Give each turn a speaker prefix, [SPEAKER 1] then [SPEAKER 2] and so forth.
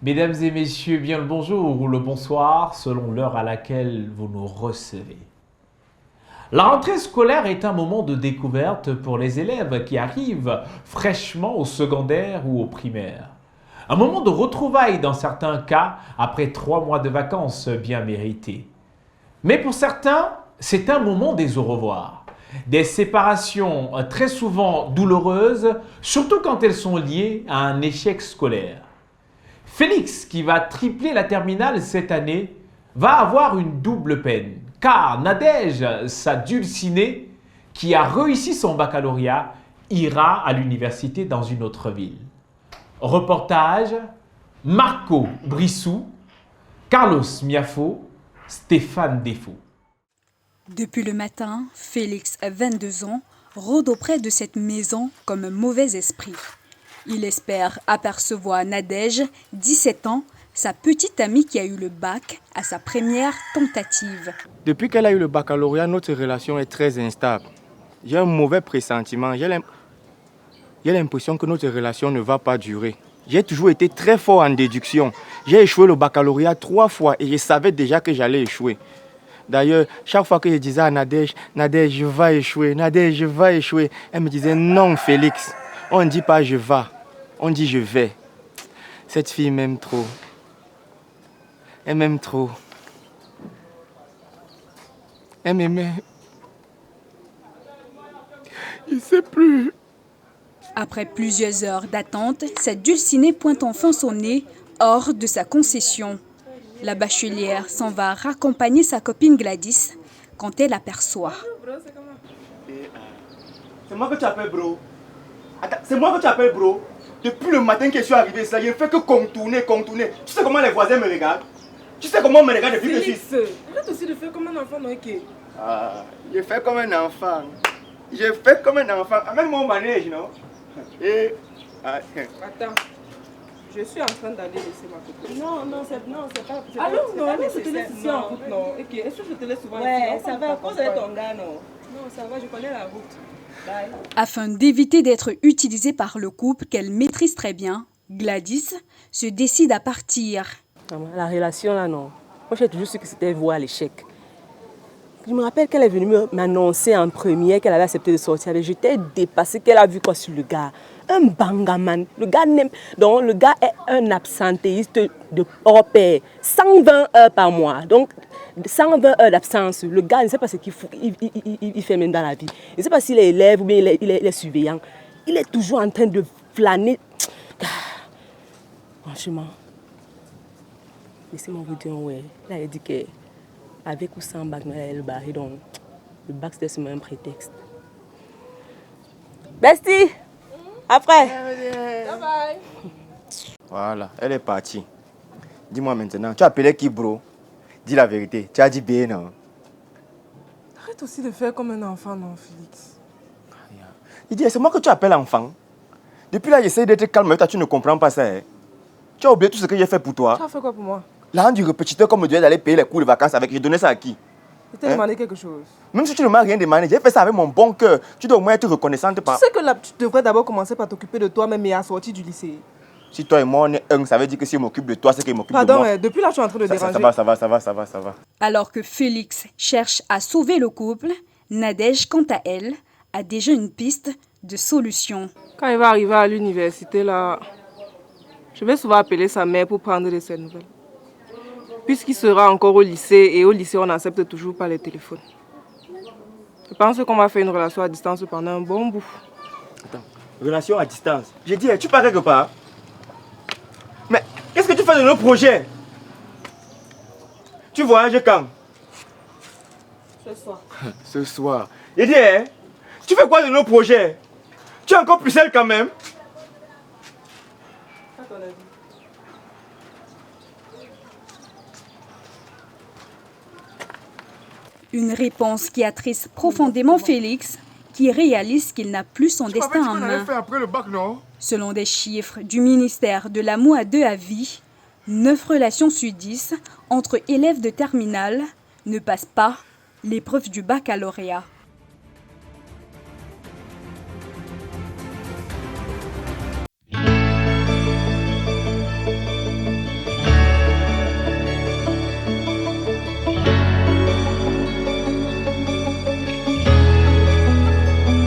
[SPEAKER 1] Mesdames et messieurs, bien le bonjour ou le bonsoir, selon l'heure à laquelle vous nous recevez. La rentrée scolaire est un moment de découverte pour les élèves qui arrivent fraîchement au secondaire ou au primaire. Un moment de retrouvailles dans certains cas après 3 mois de vacances bien méritées. Mais pour certains, c'est un moment des au revoir. Des séparations très souvent douloureuses, surtout quand elles sont liées à un échec scolaire. Félix, qui va tripler la terminale cette année, va avoir une double peine. Car Nadège, sa dulcinée, qui a réussi son baccalauréat, ira à l'université dans une autre ville. Reportage, Marco Brissou, Carlos Miafo, Stéphane Defo.
[SPEAKER 2] Depuis le matin, Félix, 22 ans, rôde auprès de cette maison comme un mauvais esprit. Il espère apercevoir Nadège, 17 ans, sa petite amie qui a eu le bac à sa première tentative.
[SPEAKER 3] Depuis qu'elle a eu le baccalauréat, notre relation est très instable. J'ai un mauvais pressentiment. J'ai l'impression que notre relation ne va pas durer. J'ai toujours été très fort en déduction. J'ai échoué le baccalauréat 3 fois et je savais déjà que j'allais échouer. D'ailleurs, chaque fois que je disais à Nadège, Nadège, je vais échouer, Nadège, je vais échouer, elle me disait non, Félix. On ne dit pas je vais, on dit je vais. Cette fille m'aime trop. Elle m'aime trop. Elle m'aimait. Je ne sais plus.
[SPEAKER 2] Après plusieurs heures d'attente, cette dulcinée pointe enfin son nez hors de sa concession. La bachelière s'en va raccompagner sa copine Gladys quand elle aperçoit.
[SPEAKER 3] C'est moi que tu appelles bro. Attends, c'est moi que tu appelles bro. Depuis le matin que je suis arrivé, ça, je ne fais que contourner. Tu sais comment les voisins me regardent? Tu sais comment on me regarde depuis que je suis...
[SPEAKER 4] Arrête aussi de faire comme un enfant, non, ok?
[SPEAKER 3] Je fais comme un enfant. Je fais comme un enfant. Amène-moi au manège, non?
[SPEAKER 4] Attends. Je suis en train d'aller laisser ma copine.
[SPEAKER 5] Non, c'est pas.
[SPEAKER 4] Alors, non,
[SPEAKER 5] je te laisse ici en route, non.
[SPEAKER 4] Ok, est-ce que je te laisse souvent
[SPEAKER 5] Ouais,
[SPEAKER 4] ici?
[SPEAKER 5] ça va, à cause de ton gars, non.
[SPEAKER 4] Non, ça va, je connais la route.
[SPEAKER 5] Bye.
[SPEAKER 2] Afin d'éviter d'être utilisée par le couple qu'elle maîtrise très bien, Gladys se décide à partir.
[SPEAKER 5] La relation là, non. Moi, j'ai toujours su que c'était voué à l'échec. Je me rappelle qu'elle est venue m'annoncer en première qu'elle avait accepté de sortir avec. J'étais dépassée qu'elle a vu quoi sur le gars. Un bangaman. Le gars est un absentéiste de hors pair. 120 heures par mois. Donc, 120 heures d'absence. Le gars ne sait pas ce qu'il il fait même dans la vie. Il ne sait pas s'il est élève ou bien il est surveillant. Il est toujours en train de flâner. Franchement, laissez-moi vous dire, ouais. Là, elle dit qu'avec ou sans bac, elle est barrée. Donc, le bac, c'était seulement un prétexte. Bestie! Après!
[SPEAKER 4] Bye bye!
[SPEAKER 3] Voilà, elle est partie. Dis-moi maintenant, tu as appelé qui, bro? Dis la vérité. Tu as dit bien, non?
[SPEAKER 4] Arrête aussi de faire comme un enfant, non, Félix.
[SPEAKER 3] Il dit, c'est moi que tu appelles enfant. Depuis là, j'essaie d'être calme, mais toi, tu ne comprends pas ça. Hein? Tu as oublié tout ce que j'ai fait pour toi.
[SPEAKER 4] Tu as fait quoi pour moi?
[SPEAKER 3] L'argent du répétiteur, comme me devait d'aller payer les cours de vacances avec, j'ai donné ça à qui?
[SPEAKER 4] Je t'ai demandé quelque chose.
[SPEAKER 3] Même si tu ne m'as rien demandé, j'ai fait ça avec mon bon cœur. Tu dois au moins être reconnaissante par...
[SPEAKER 4] Tu sais que là, tu devrais d'abord commencer par t'occuper de toi-même et à sortir du lycée.
[SPEAKER 3] Si toi et moi on est un, ça veut dire que si je m'occupe de toi, c'est qu'il m'occupe de
[SPEAKER 4] Pardon,
[SPEAKER 3] moi.
[SPEAKER 4] depuis là, je suis en train de déranger.
[SPEAKER 3] Ça va.
[SPEAKER 2] Alors que Félix cherche à sauver le couple, Nadège, quant à elle, a déjà une piste de solution.
[SPEAKER 4] Quand il va arriver à l'université, là, je vais souvent appeler sa mère pour prendre de ses nouvelles. Puisqu'il sera encore au lycée, et au lycée, on n'accepte toujours pas les téléphones. Je pense qu'on va faire une relation à distance pendant un bon bout.
[SPEAKER 3] Attends, relation à distance. J'ai dit, tu pars quelque part. Mais qu'est-ce que tu fais de nos projets? Tu voyages quand?
[SPEAKER 4] Ce soir.
[SPEAKER 3] Ce soir. J'ai dit, tu fais quoi de nos projets? Tu es encore plus seule quand même?
[SPEAKER 4] À ton avis.
[SPEAKER 2] Une réponse qui attriste profondément Félix, qui réalise qu'il n'a plus son destin en main.
[SPEAKER 3] Après le bac, non?
[SPEAKER 2] Selon des chiffres du ministère de l'amour à deux à vie, 9 relations sur 10 entre élèves de terminale ne passent pas l'épreuve du baccalauréat.